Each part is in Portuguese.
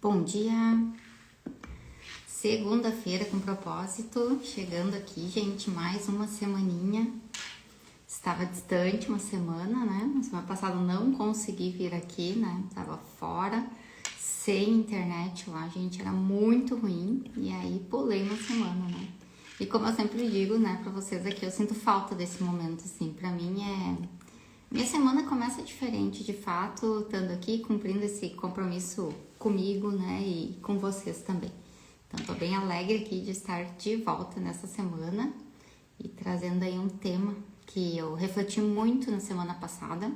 Bom dia! Segunda-feira com propósito, chegando aqui, gente, mais uma semaninha. Estava distante uma semana, né? Na semana passada não consegui vir aqui, né? Tava fora, sem internet lá, gente, era muito ruim. E aí pulei uma semana, né? E como eu sempre digo, né, pra vocês aqui, eu sinto falta desse momento, assim. Pra mim minha semana começa diferente, de fato, estando aqui, cumprindo esse compromisso comigo, né, e com vocês também. Então, tô bem alegre aqui de estar de volta nessa semana e trazendo aí um tema que eu refleti muito na semana passada.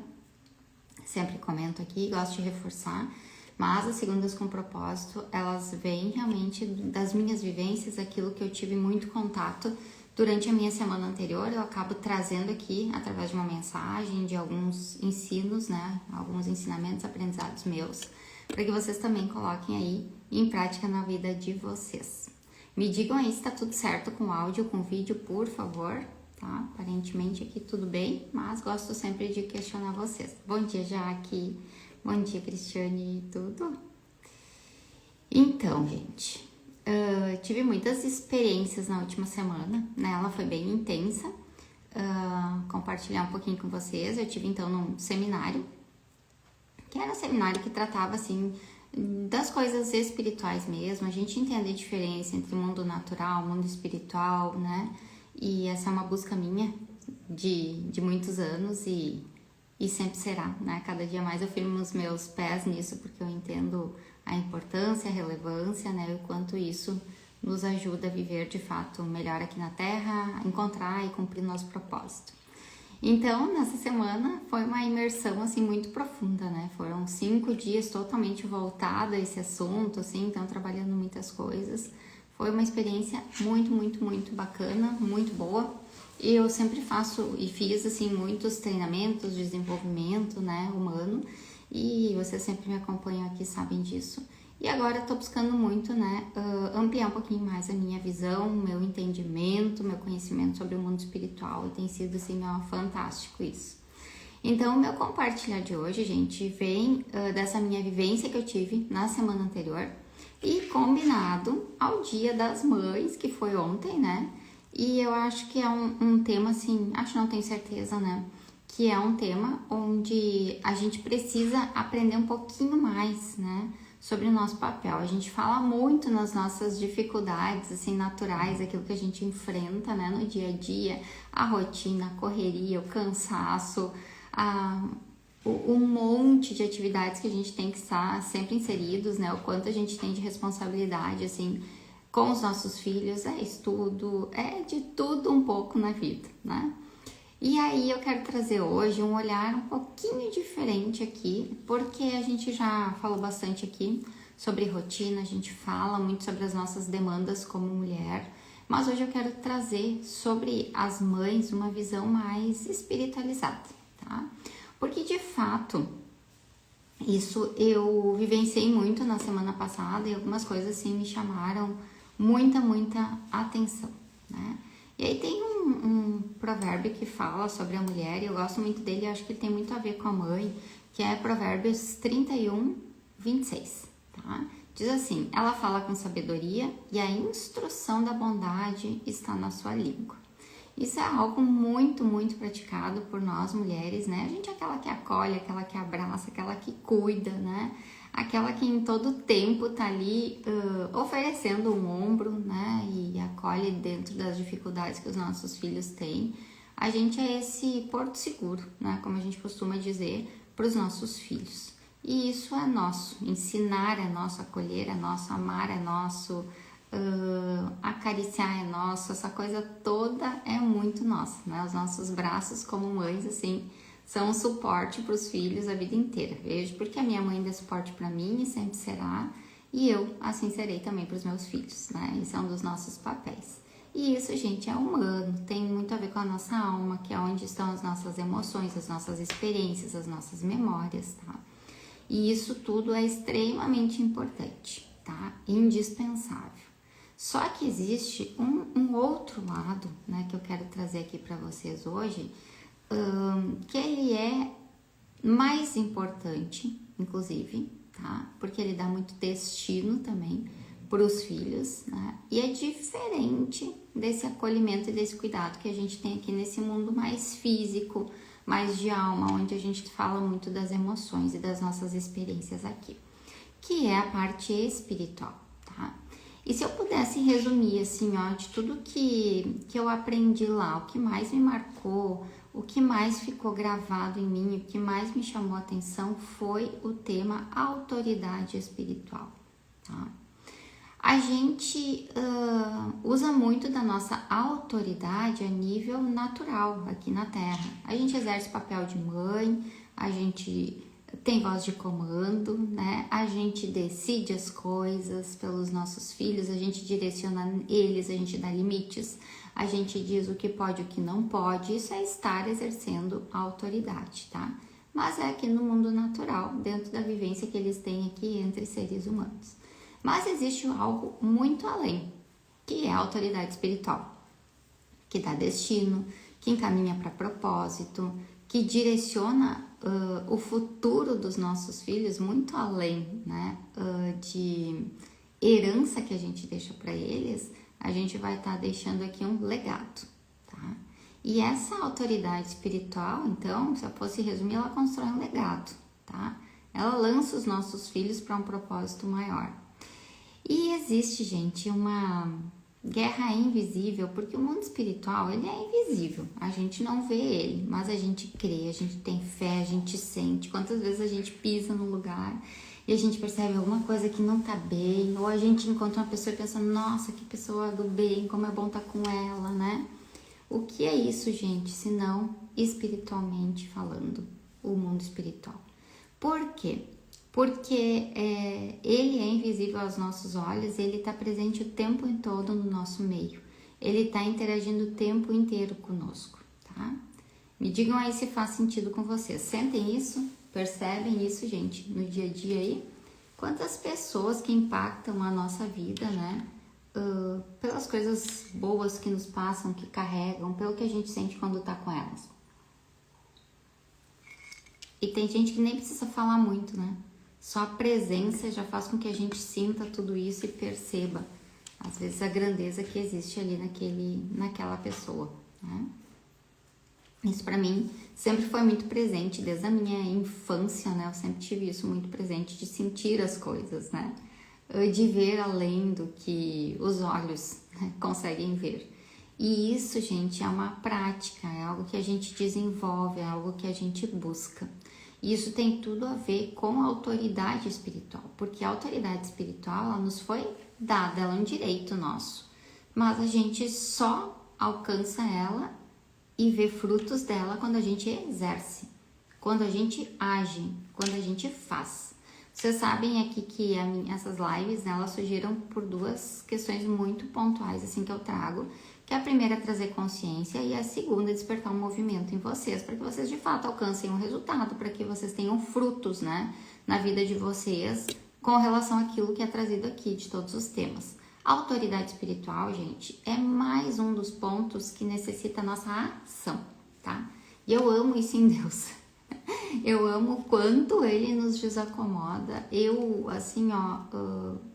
Sempre comento aqui, gosto de reforçar, mas as segundas com propósito, elas vêm realmente das minhas vivências, aquilo que eu tive muito contato durante a minha semana anterior. Eu acabo trazendo aqui, através de uma mensagem, de alguns ensinos, né, alguns ensinamentos, aprendizados meus, para que vocês também coloquem aí em prática na vida de vocês. Me digam aí se tá tudo certo com o áudio, com o vídeo, por favor, tá? Aparentemente aqui tudo bem, mas gosto sempre de questionar vocês. Bom dia, Jaque. Bom dia, Cristiane. Tudo? Então, gente, tive muitas experiências na última semana, né? Ela foi bem intensa. Compartilhar um pouquinho com vocês. Eu tive, então, num seminário, que era um seminário que tratava, assim, das coisas espirituais mesmo, a gente entender a diferença entre o mundo natural, o mundo espiritual, né? E essa é uma busca minha de muitos anos e sempre será, né? Cada dia mais eu firmo os meus pés nisso, porque eu entendo a importância, a relevância, né? O quanto isso nos ajuda a viver de fato melhor aqui na Terra, a encontrar e cumprir nosso propósito. Então, nessa semana foi uma imersão, assim, muito profunda, né? Foram 5 dias totalmente voltada a esse assunto, assim, então trabalhando muitas coisas. Foi uma experiência muito, muito, muito bacana, muito boa. E eu sempre faço e fiz, assim, muitos treinamentos de desenvolvimento, né, humano. E vocês sempre me acompanham aqui, sabem disso. E agora eu tô buscando muito, né, ampliar um pouquinho mais a minha visão, meu entendimento, meu conhecimento sobre o mundo espiritual. E tem sido, assim, fantástico isso. Então, o meu compartilhar de hoje, gente, vem dessa minha vivência que eu tive na semana anterior e combinado ao Dia das Mães, que foi ontem, né? E eu acho que é um tema, assim, acho, não tenho certeza, né? Que é um tema onde a gente precisa aprender um pouquinho mais, né? Sobre o nosso papel. A gente fala muito nas nossas dificuldades, assim, naturais, aquilo que a gente enfrenta, né, no dia a dia, a rotina, a correria, o cansaço, um monte de atividades que a gente tem que estar sempre inseridos, né, o quanto a gente tem de responsabilidade, assim, com os nossos filhos, estudo, de tudo um pouco na vida, né? E aí eu quero trazer hoje um olhar um pouquinho diferente aqui, porque a gente já falou bastante aqui sobre rotina, a gente fala muito sobre as nossas demandas como mulher, mas hoje eu quero trazer sobre as mães uma visão mais espiritualizada, tá? Porque de fato, isso eu vivenciei muito na semana passada e algumas coisas assim me chamaram muita atenção, né? E aí tem um provérbio que fala sobre a mulher, e eu gosto muito dele, acho que ele tem muito a ver com a mãe, que é Provérbios 31, 26, tá? Diz assim: ela fala com sabedoria e a instrução da bondade está na sua língua. Isso é algo muito praticado por nós mulheres, né? A gente é aquela que acolhe, aquela que abraça, aquela que cuida, né? Aquela que em todo tempo tá ali oferecendo um ombro, né? E acolhe dentro das dificuldades que os nossos filhos têm. A gente é esse porto seguro, né? Como a gente costuma dizer, para os nossos filhos. E isso é nosso. Ensinar é nosso, acolher é nosso, amar é nosso, acariciar é nosso. Essa coisa toda é muito nossa, né? Os nossos braços como mães, assim, são um suporte para os filhos a vida inteira. Vejo porque a minha mãe dá suporte para mim e sempre será, e eu assim serei também para os meus filhos, né? Esse é um dos nossos papéis. E isso, gente, é humano, tem muito a ver com a nossa alma, que é onde estão as nossas emoções, as nossas experiências, as nossas memórias, tá? E isso tudo é extremamente importante, tá? Indispensável. Só que existe um outro lado, né, que eu quero trazer aqui para vocês hoje, que ele é mais importante, inclusive, tá? tá? Porque ele dá muito destino também para os filhos, né? E é diferente desse acolhimento e desse cuidado que a gente tem aqui nesse mundo mais físico, mais de alma, onde a gente fala muito das emoções e das nossas experiências aqui, que é a parte espiritual, tá? E se eu pudesse resumir, assim, ó, de tudo que eu aprendi lá, o que mais me marcou, o que mais ficou gravado em mim, o que mais me chamou a atenção foi o tema autoridade espiritual, tá? A gente usa muito da nossa autoridade a nível natural aqui na Terra. A gente exerce papel de mãe, a gente tem voz de comando, né? A gente decide as coisas pelos nossos filhos, a gente direciona eles, a gente dá limites, a gente diz o que pode e o que não pode. Isso é estar exercendo a autoridade, tá? Mas é aqui no mundo natural, dentro da vivência que eles têm aqui entre seres humanos. Mas existe algo muito além, que é a autoridade espiritual, que dá destino, que encaminha para propósito, que direciona o futuro dos nossos filhos muito além, né, de herança que a gente deixa para eles. A gente vai estar deixando aqui um legado, tá? E essa autoridade espiritual, então, se eu fosse resumir, ela constrói um legado, tá? Ela lança os nossos filhos para um propósito maior. E existe, gente, uma guerra invisível, porque o mundo espiritual, ele é invisível, a gente não vê ele, mas a gente crê, a gente tem fé, a gente sente. Quantas vezes a gente pisa num lugar e a gente percebe alguma coisa que não tá bem, ou a gente encontra uma pessoa e pensa, nossa, que pessoa do bem, como é bom estar com ela, né? O que é isso, gente, se não espiritualmente falando, o mundo espiritual? Por quê? Porque ele é invisível aos nossos olhos, ele está presente o tempo todo no nosso meio. Ele está interagindo o tempo inteiro conosco, tá? Me digam aí se faz sentido com vocês. Sentem isso? Percebem isso, gente, no dia a dia aí? Quantas pessoas que impactam a nossa vida, né? Pelas coisas boas que nos passam, que carregam, pelo que a gente sente quando tá com elas. E tem gente que nem precisa falar muito, né? Só a presença já faz com que a gente sinta tudo isso e perceba, às vezes, a grandeza que existe ali naquela pessoa, né? Isso pra mim sempre foi muito presente, desde a minha infância, né? Eu sempre tive isso muito presente, de sentir as coisas, né? De ver além do que os olhos, né, conseguem ver. E isso, gente, é uma prática, é algo que a gente desenvolve, é algo que a gente busca. E isso tem tudo a ver com a autoridade espiritual, porque a autoridade espiritual, ela nos foi dada, ela é um direito nosso, mas a gente só alcança ela e vê frutos dela quando a gente exerce, quando a gente age, quando a gente faz. Vocês sabem aqui que essas lives, né, elas surgiram por duas questões muito pontuais, assim, que eu trago, que a primeira é trazer consciência e a segunda é despertar um movimento em vocês, para que vocês de fato alcancem um resultado, para que vocês tenham frutos, né, na vida de vocês com relação àquilo que é trazido aqui, de todos os temas. A autoridade espiritual, gente, é mais um dos pontos que necessita a nossa ação, tá? E eu amo isso em Deus. Eu amo o quanto ele nos desacomoda. Eu, assim, ó,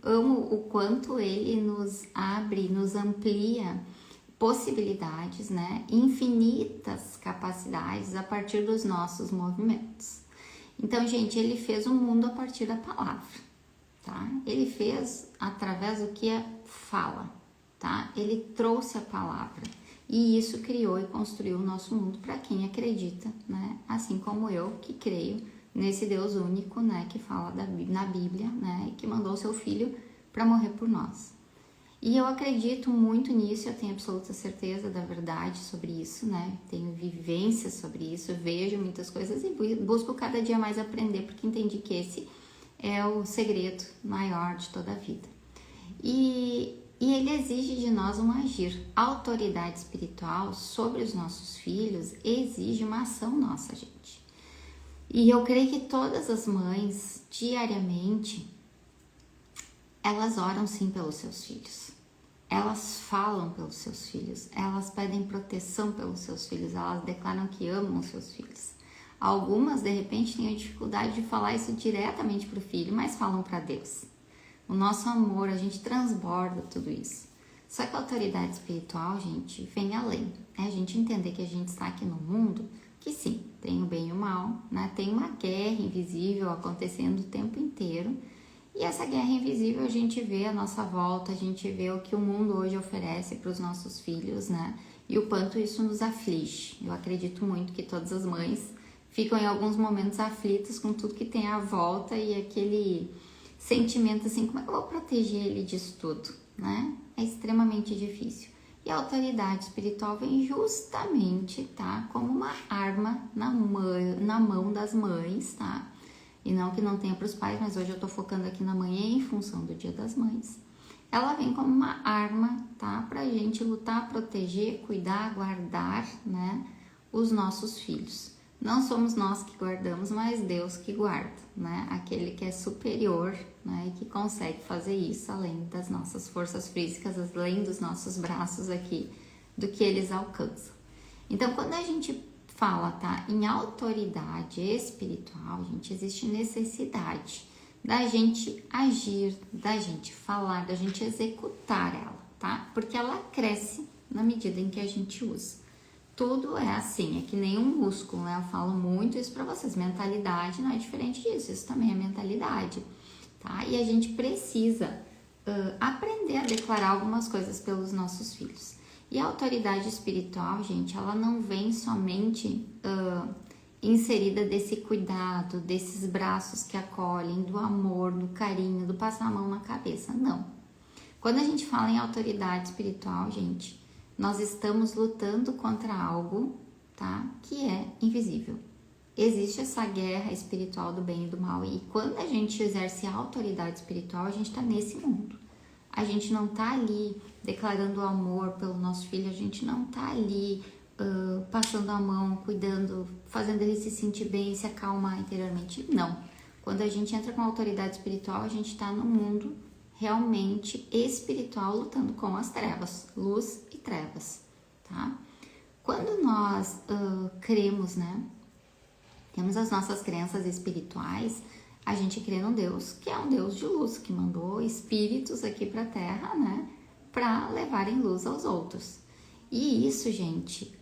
amo o quanto ele nos abre, nos amplia possibilidades, né? Infinitas capacidades a partir dos nossos movimentos. Então, gente, ele fez o mundo a partir da palavra, tá? Ele fez através do que é fala, tá? Ele trouxe a palavra e isso criou e construiu o nosso mundo para quem acredita, né? Assim como eu, que creio nesse Deus único, né? Que fala na Bíblia, né? E que mandou o seu filho para morrer por nós. E eu acredito muito nisso, eu tenho absoluta certeza da verdade sobre isso, né? Tenho vivências sobre isso, vejo muitas coisas e busco cada dia mais aprender, porque entendi que esse é o segredo maior de toda a vida. E ele exige de nós um agir. A autoridade espiritual sobre os nossos filhos exige uma ação nossa, gente. E eu creio que todas as mães, diariamente, elas oram sim pelos seus filhos. Elas falam pelos seus filhos. Elas pedem proteção pelos seus filhos. Elas declaram que amam os seus filhos. Algumas, de repente, têm a dificuldade de falar isso diretamente para o filho, mas falam para Deus. O nosso amor, a gente transborda tudo isso. Só que a autoridade espiritual, gente, vem além. É a gente entender que a gente está aqui no mundo, que sim, tem o bem e o mal, né? Tem uma guerra invisível acontecendo o tempo inteiro. E essa guerra invisível a gente vê à nossa volta, a gente vê o que o mundo hoje oferece para os nossos filhos, né? E o quanto isso nos aflige. Eu acredito muito que todas as mães ficam em alguns momentos aflitas com tudo que tem à volta e aquele sentimento assim, como é que eu vou proteger ele disso tudo, né? É extremamente difícil. E a autoridade espiritual vem justamente, tá? Como uma arma na mão das mães, tá? E não que não tenha para os pais, mas hoje eu tô focando aqui na mãe em função do Dia das Mães. Ela vem como uma arma, tá? Pra gente lutar, proteger, cuidar, guardar, né? Os nossos filhos. Não somos nós que guardamos, mas Deus que guarda, né? Aquele que é superior, né? E que consegue fazer isso além das nossas forças físicas, além dos nossos braços aqui, do que eles alcançam. Então, quando a gente fala, tá, em autoridade espiritual, gente, existe necessidade da gente agir, da gente falar, da gente executar ela, tá? Porque ela cresce na medida em que a gente usa. Tudo é assim, é que nem um músculo, né? Eu falo muito isso pra vocês. Mentalidade não é diferente disso, isso também é mentalidade, tá? E a gente precisa aprender a declarar algumas coisas pelos nossos filhos. E a autoridade espiritual, gente, ela não vem somente inserida desse cuidado, desses braços que acolhem, do amor, do carinho, do passar a mão na cabeça, não. Quando a gente fala em autoridade espiritual, gente, nós estamos lutando contra algo, tá? Que é invisível. Existe essa guerra espiritual do bem e do mal. E quando a gente exerce a autoridade espiritual, a gente tá nesse mundo. A gente não tá ali declarando amor pelo nosso filho, a gente não tá ali passando a mão, cuidando, fazendo ele se sentir bem, se acalmar interiormente. Não. Quando a gente entra com a autoridade espiritual, a gente tá no mundo realmente espiritual, lutando com as trevas, luz e trevas, tá? Quando nós cremos, né, temos as nossas crenças espirituais, a gente crê num Deus que é um Deus de luz, que mandou espíritos aqui pra Terra, né, pra levarem luz aos outros. E isso, gente,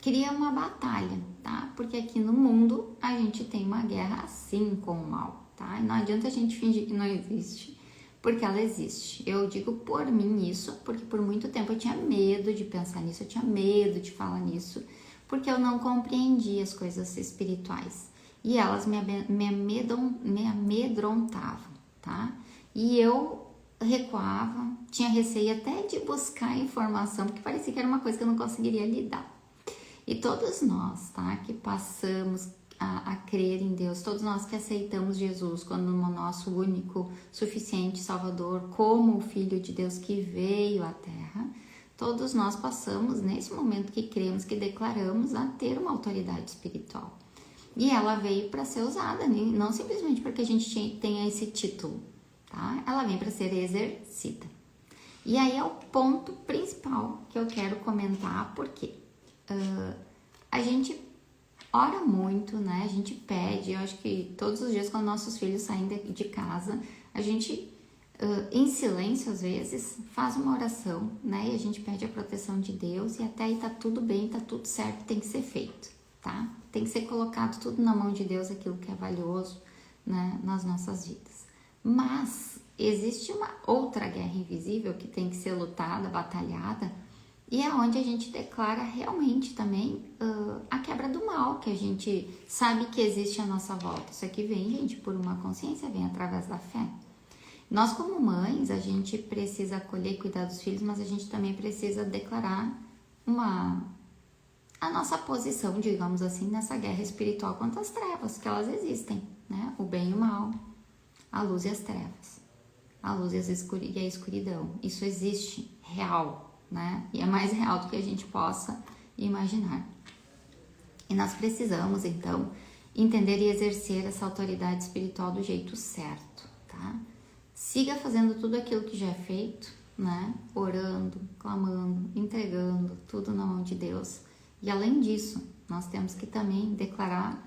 cria uma batalha, tá? Porque aqui no mundo a gente tem uma guerra assim com o mal, tá? E não adianta a gente fingir que não existe, porque ela existe. Eu digo por mim isso, porque por muito tempo eu tinha medo de pensar nisso, eu tinha medo de falar nisso, porque eu não compreendia as coisas espirituais. E elas me amedrontavam, tá? E eu recuava, tinha receio até de buscar informação, porque parecia que era uma coisa que eu não conseguiria lidar. E todos nós, tá, que passamos a crer em Deus, todos nós que aceitamos Jesus como o nosso único, suficiente Salvador, como o Filho de Deus que veio à Terra, todos nós passamos, nesse momento que cremos, que declaramos, a ter uma autoridade espiritual. E ela veio para ser usada, não simplesmente porque a gente tenha esse título, tá? Ela vem para ser exercida. E aí é o ponto principal que eu quero comentar, porque a gente ora muito, né? A gente pede, eu acho que todos os dias quando nossos filhos saem de casa, a gente, em silêncio às vezes, faz uma oração, né? E a gente pede a proteção de Deus e até aí tá tudo bem, tá tudo certo, tem que ser feito, tá? Tem que ser colocado tudo na mão de Deus, aquilo que é valioso, né, nas nossas vidas. Mas existe uma outra guerra invisível que tem que ser lutada, batalhada, e é onde a gente declara realmente também a quebra do mal, que a gente sabe que existe à nossa volta. Isso aqui vem, gente, por uma consciência, vem através da fé. Nós, como mães, a gente precisa acolher e cuidar dos filhos, mas a gente também precisa declarar a nossa posição, digamos assim, nessa guerra espiritual contra as trevas, que elas existem, né? O bem e o mal, a luz e as trevas, a luz e a escuridão. Isso existe, real, né? E é mais real do que a gente possa imaginar. E nós precisamos, então, entender e exercer essa autoridade espiritual do jeito certo, tá? Siga fazendo tudo aquilo que já é feito, né? Orando, clamando, entregando tudo na mão de Deus. E além disso, nós temos que também declarar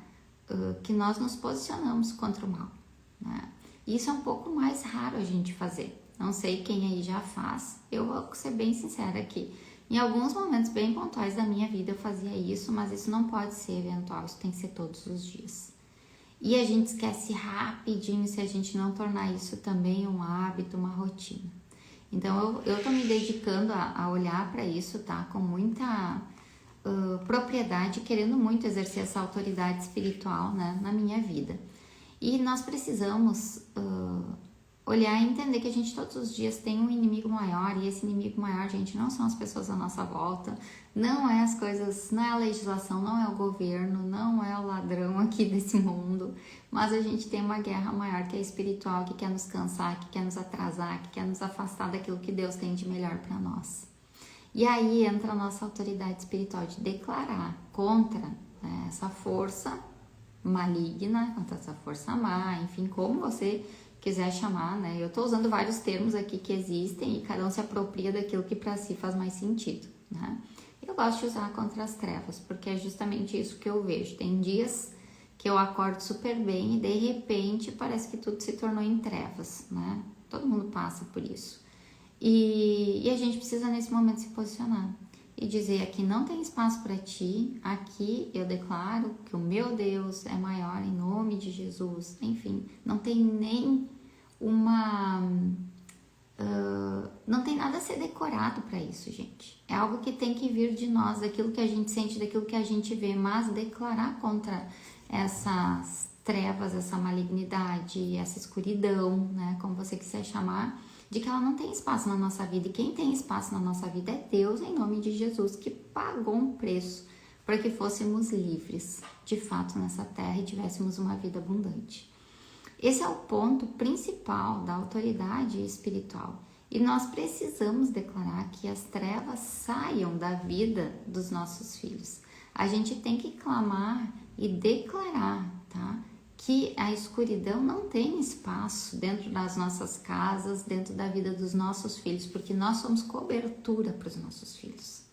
que nós nos posicionamos contra o mal, né? Isso é um pouco mais raro a gente fazer. Não sei quem aí já faz. Eu vou ser bem sincera aqui. Em alguns momentos bem pontuais da minha vida eu fazia isso, mas isso não pode ser eventual, isso tem que ser todos os dias. E a gente esquece rapidinho se a gente não tornar isso também um hábito, uma rotina. Então eu tô me dedicando a olhar para isso, tá? Com muita propriedade, querendo muito exercer essa autoridade espiritual, né, na minha vida. E nós precisamos olhar e entender que a gente todos os dias tem um inimigo maior, e esse inimigo maior, gente, não são as pessoas à nossa volta, não é as coisas, não é a legislação, não é o governo, não é o ladrão aqui desse mundo, mas a gente tem uma guerra maior que é espiritual, que quer nos cansar, que quer nos atrasar, que quer nos afastar daquilo que Deus tem de melhor para nós. E aí entra a nossa autoridade espiritual de declarar contra, né, essa força maligna, contra essa força má, enfim, como você quiser chamar, né? Eu tô usando vários termos aqui que existem e cada um se apropria daquilo que para si faz mais sentido, né? Eu gosto de usar contra as trevas, porque é justamente isso que eu vejo. Tem dias que eu acordo super bem e de repente parece que tudo se tornou em trevas, né? Todo mundo passa por isso. E a gente precisa nesse momento se posicionar e dizer: aqui não tem espaço para ti, aqui eu declaro que o meu Deus é maior em nome de Jesus. Enfim, não tem nem não tem nada a ser decorado para isso, gente. É algo que tem que vir de nós, daquilo que a gente sente, daquilo que a gente vê, mas declarar contra essas trevas, essa malignidade, essa escuridão, né, como você quiser chamar, de que ela não tem espaço na nossa vida. E quem tem espaço na nossa vida é Deus, em nome de Jesus, que pagou um preço para que fôssemos livres, de fato, nessa terra e tivéssemos uma vida abundante. Esse é o ponto principal da autoridade espiritual. E nós precisamos declarar que as trevas saiam da vida dos nossos filhos. A gente tem que clamar e declarar, tá? Que a escuridão não tem espaço dentro das nossas casas, dentro da vida dos nossos filhos, porque nós somos cobertura para os nossos filhos.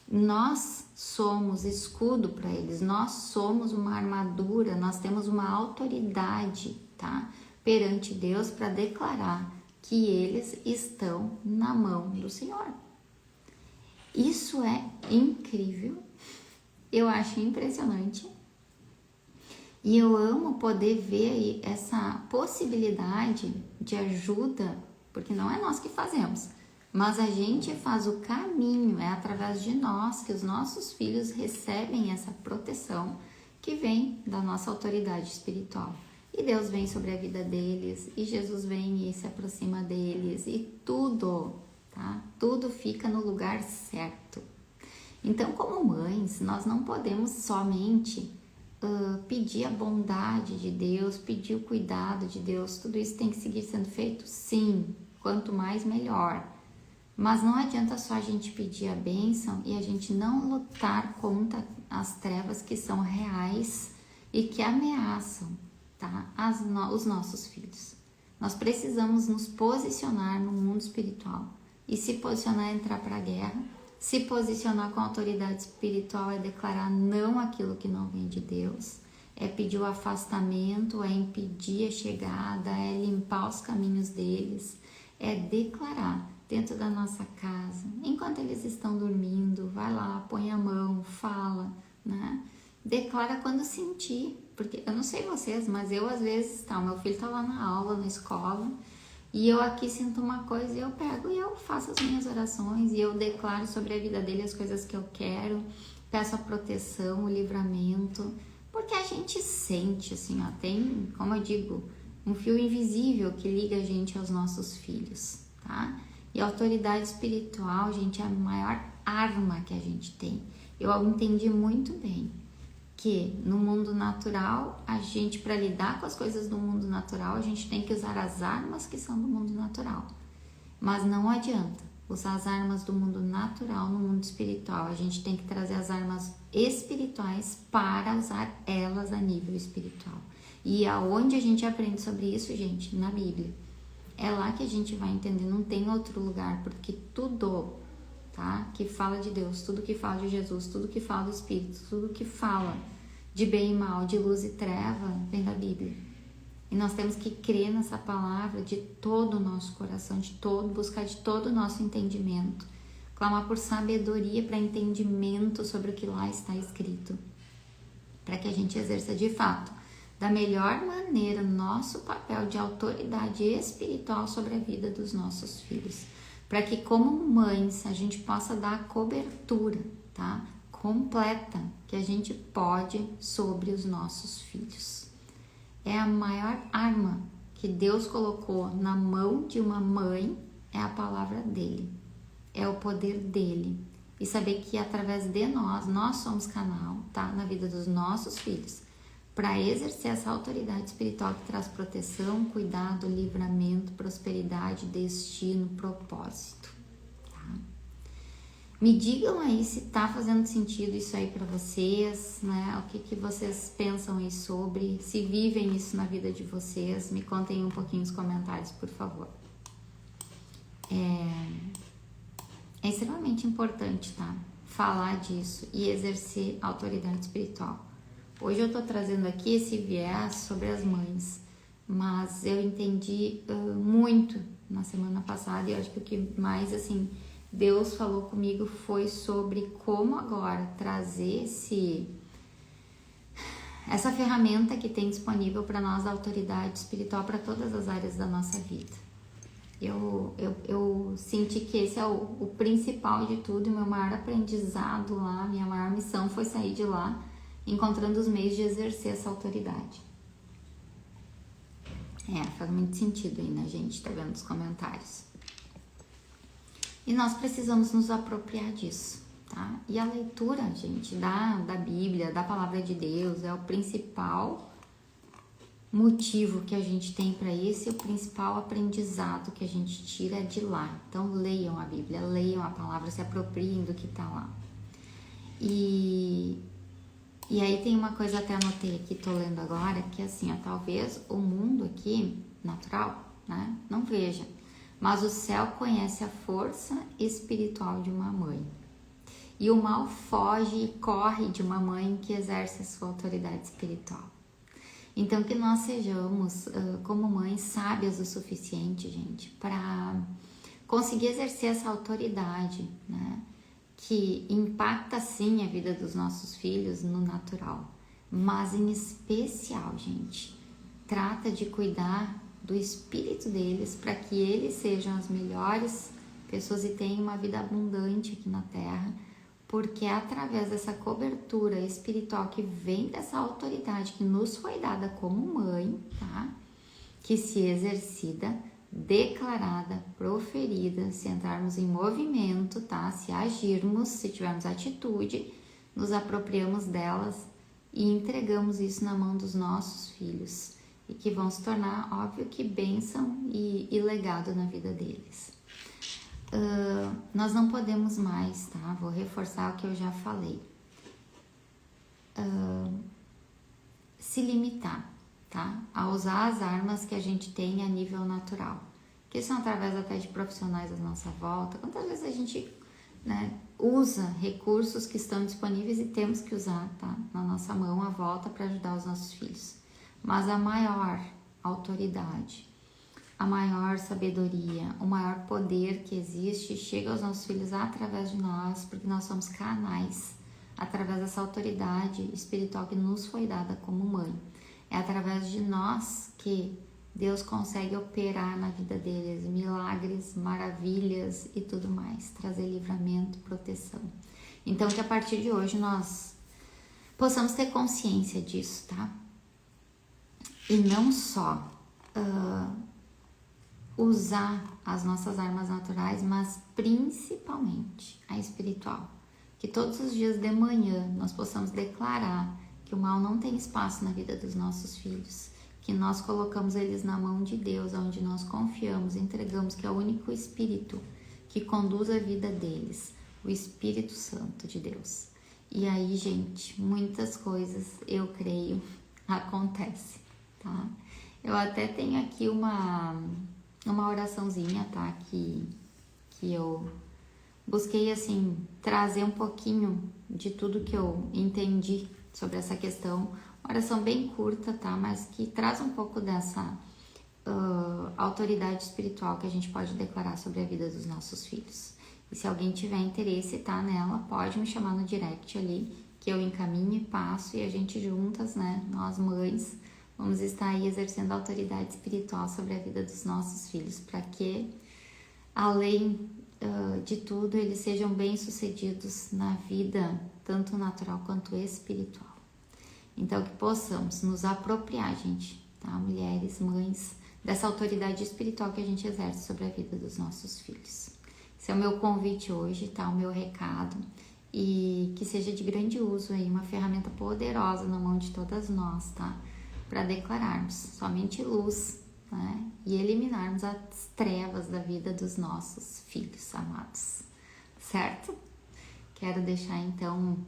Nós somos escudo para eles, nós somos uma armadura, nós temos uma autoridade, tá? Perante Deus para declarar que eles estão na mão do Senhor. Isso é incrível, eu acho impressionante. E eu amo poder ver aí essa possibilidade de ajuda, porque não é nós que fazemos, mas a gente faz o caminho, é através de nós que os nossos filhos recebem essa proteção que vem da nossa autoridade espiritual. E Deus vem sobre a vida deles, e Jesus vem e se aproxima deles, e tudo, tá? Tudo fica no lugar certo. Então, como mães, nós não podemos somente pedir a bondade de Deus, pedir o cuidado de Deus. Tudo isso tem que seguir sendo feito? Sim, quanto mais melhor. Mas não adianta só a gente pedir a bênção e a gente não lutar contra as trevas que são reais e que ameaçam, tá, os nossos filhos. Nós precisamos nos posicionar no mundo espiritual. E se posicionar é entrar para a guerra. Se posicionar com autoridade espiritual é declarar não aquilo que não vem de Deus, é pedir o afastamento, é impedir a chegada, é limpar os caminhos deles, é declarar dentro da nossa casa, enquanto eles estão dormindo, vai lá, põe a mão, fala, né? Declara quando sentir, porque eu não sei vocês, mas eu às vezes, o meu filho tá lá na aula, na escola, e eu aqui sinto uma coisa e eu pego e eu faço as minhas orações e eu declaro sobre a vida dele as coisas que eu quero, peço a proteção, o livramento, porque a gente sente, assim, ó, tem, como eu digo, um fio invisível que liga a gente aos nossos filhos, tá? E a autoridade espiritual, gente, é a maior arma que a gente tem. Eu entendi muito bem que no mundo natural, a gente, para lidar com as coisas do mundo natural, a gente tem que usar as armas que são do mundo natural. Mas não adianta usar as armas do mundo natural no mundo espiritual. A gente tem que trazer as armas espirituais para usar elas a nível espiritual. E aonde a gente aprende sobre isso, gente? Na Bíblia. É lá que a gente vai entender, não tem outro lugar, porque tudo, tá? Que fala de Deus, tudo que fala de Jesus, tudo que fala do Espírito, tudo que fala de bem e mal, de luz e treva, vem da Bíblia. E nós temos que crer nessa palavra de todo o nosso coração, buscar de todo o nosso entendimento, clamar por sabedoria para entendimento sobre o que lá está escrito, para que a gente exerça de fato, da melhor maneira, nosso papel de autoridade espiritual sobre a vida dos nossos filhos, para que como mães a gente possa dar a cobertura, tá? Completa que a gente pode sobre os nossos filhos. É a maior arma que Deus colocou na mão de uma mãe, é a palavra dele, é o poder dele. E saber que através de nós somos canal, tá? Na vida dos nossos filhos, para exercer essa autoridade espiritual que traz proteção, cuidado, livramento, prosperidade, destino, propósito, tá? Me digam aí se tá fazendo sentido isso aí para vocês, né? O que vocês pensam aí sobre, se vivem isso na vida de vocês, me contem um pouquinho nos comentários, por favor. É extremamente importante, tá? Falar disso e exercer autoridade espiritual. Hoje eu tô trazendo aqui esse viés sobre as mães, mas eu entendi muito na semana passada e eu acho que o que mais, assim, Deus falou comigo foi sobre como agora trazer essa ferramenta que tem disponível para nós, a autoridade espiritual, para todas as áreas da nossa vida. Eu senti que esse é o principal de tudo, e meu maior aprendizado lá, minha maior missão foi sair de lá encontrando os meios de exercer essa autoridade. Faz muito sentido aí, né, gente? Tá vendo os comentários. E nós precisamos nos apropriar disso, tá? E a leitura, gente, da Bíblia, da Palavra de Deus, é o principal motivo que a gente tem para isso e o principal aprendizado que a gente tira de lá. Então, leiam a Bíblia, leiam a Palavra, se apropriem do que tá lá. E aí tem uma coisa, até anotei aqui, tô lendo agora, que assim, talvez o mundo aqui, natural, né, não veja, mas o céu conhece a força espiritual de uma mãe. E o mal foge e corre de uma mãe que exerce a sua autoridade espiritual. Então, que nós sejamos, como mães, sábias o suficiente, gente, para conseguir exercer essa autoridade, né? Que impacta sim a vida dos nossos filhos no natural, mas em especial, gente, trata de cuidar do espírito deles para que eles sejam as melhores pessoas e tenham uma vida abundante aqui na Terra, porque é através dessa cobertura espiritual que vem dessa autoridade que nos foi dada como mãe, tá? Que se exercida, declarada, proferida, se entrarmos em movimento, tá? Se agirmos, se tivermos atitude, nos apropriamos delas e entregamos isso na mão dos nossos filhos e que vão se tornar, óbvio, que bênção e legado na vida deles. Nós não podemos mais, tá? Vou reforçar o que eu já falei. Se limitar, tá? A usar as armas que a gente tem a nível natural, que são através até de profissionais à nossa volta. Quantas vezes a gente, né, usa recursos que estão disponíveis e temos que usar, tá, na nossa mão à volta para ajudar os nossos filhos. Mas a maior autoridade, a maior sabedoria, o maior poder que existe chega aos nossos filhos através de nós, porque nós somos canais, através dessa autoridade espiritual que nos foi dada como mãe. É através de nós que Deus consegue operar na vida deles milagres, maravilhas e tudo mais, trazer livramento, proteção. Então, que a partir de hoje nós possamos ter consciência disso, tá? E não só usar as nossas armas naturais, mas principalmente a espiritual. Que todos os dias de manhã nós possamos declarar que o mal não tem espaço na vida dos nossos filhos, que nós colocamos eles na mão de Deus, onde nós confiamos, entregamos, que é o único Espírito que conduz a vida deles, o Espírito Santo de Deus. E aí, gente, muitas coisas, eu creio, acontecem, tá? Eu até tenho aqui uma oraçãozinha, tá? Que eu busquei, assim, trazer um pouquinho de tudo que eu entendi sobre essa questão. Uma oração bem curta, tá? Mas que traz um pouco dessa autoridade espiritual que a gente pode declarar sobre a vida dos nossos filhos. E se alguém tiver interesse, tá, nela, pode me chamar no direct ali, que eu encaminho e passo, e a gente juntas, né, nós mães, vamos estar aí exercendo a autoridade espiritual sobre a vida dos nossos filhos, para que, além de tudo, eles sejam bem-sucedidos na vida, tanto natural quanto espiritual. Então, que possamos nos apropriar, gente, tá, mulheres, mães, dessa autoridade espiritual que a gente exerce sobre a vida dos nossos filhos. Esse é o meu convite hoje, tá? O meu recado. E que seja de grande uso aí, uma ferramenta poderosa na mão de todas nós, tá? Para declararmos somente luz, né? E eliminarmos as trevas da vida dos nossos filhos amados, certo? Quero deixar então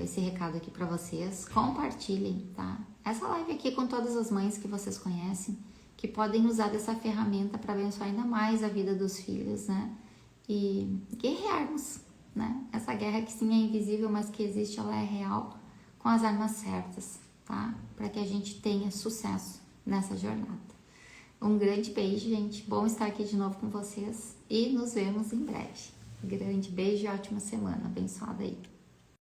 esse recado aqui para vocês. Compartilhem, tá? Essa live aqui com todas as mães que vocês conhecem, que podem usar dessa ferramenta para abençoar ainda mais a vida dos filhos, né? E guerrearmos, né? Essa guerra que sim é invisível, mas que existe, ela é real, com as armas certas, tá? Para que a gente tenha sucesso nessa jornada. Um grande beijo, gente. Bom estar aqui de novo com vocês e nos vemos em breve. Grande beijo e ótima semana. Abençoada aí.